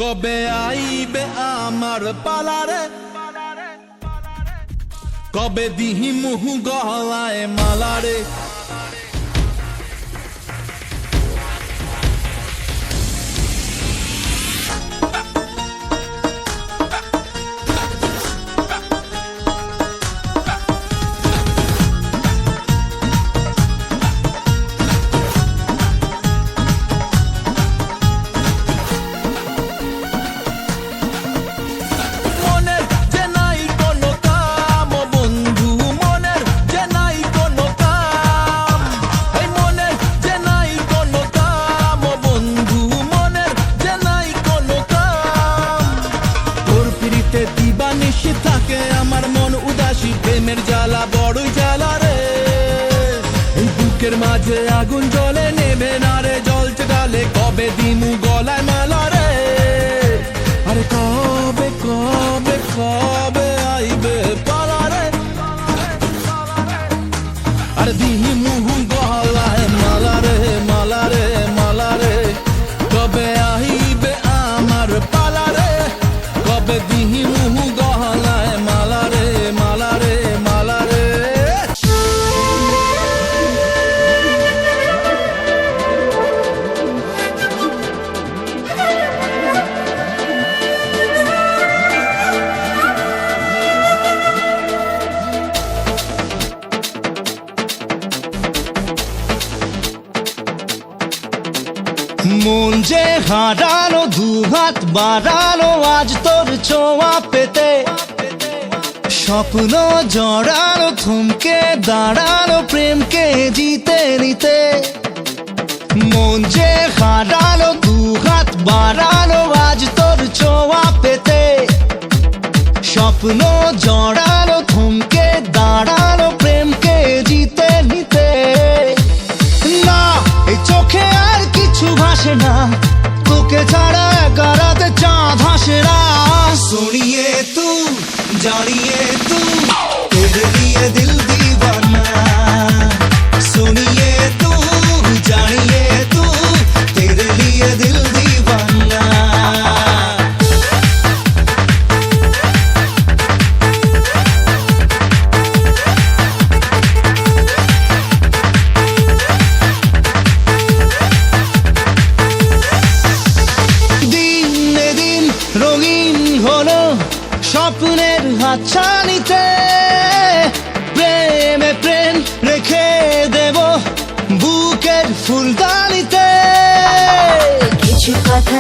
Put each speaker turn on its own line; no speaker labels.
কবে আইবে আমার পালারে, কবে দিহি মুহু গলায় মালারে। থাকে আমার মন উদাসী, প্রেমের জ্বালা বড়ই জ্বালা রে। এই বুকের মাঝে আগুন জ্বলে, নেবে না রে জ্বলছে ডালে, কবে দিমু গলায় মালা রে। আরে কবে কবে কবে আইবে পালা রে, আরে দিমু গলায় মালা রে মালা রে মালা রে। কবে আইবে আমার পালা রে, কবে দিমু গলায় মালা রে মালা রে মালা রে। মন যে হারানো, দুহাত বাড়ানো আজ তোর ছোঁয়া পেতে, স্বপ্ন জড়ানো, থমকে দাঁড়ানো প্রেমকে জিতে নিতে। মন যে হারানো, দুহাত বাড়ানো আজ তোর ছোঁয়া পেতে, স্বপ্ন জড়ানো, থমকে দাঁড়ানো প্রেমকে জিতে নিতে। না এই চোখে আর কিছু ভাসে না, তোকে ছাড়া একা রাতে চাঁদ হাসে না। सुनिए तू जानिए तू तेरे लिए दिल दीवाना, सुनिए तू जानिए तू तेरे लिए दिल दीवाना। রঙিন হলো স্বপ্নের হাতছানিতে, প্রেমে প্রেম রেখে দেব বুকের ফুলদানিতে।
কিছু কথা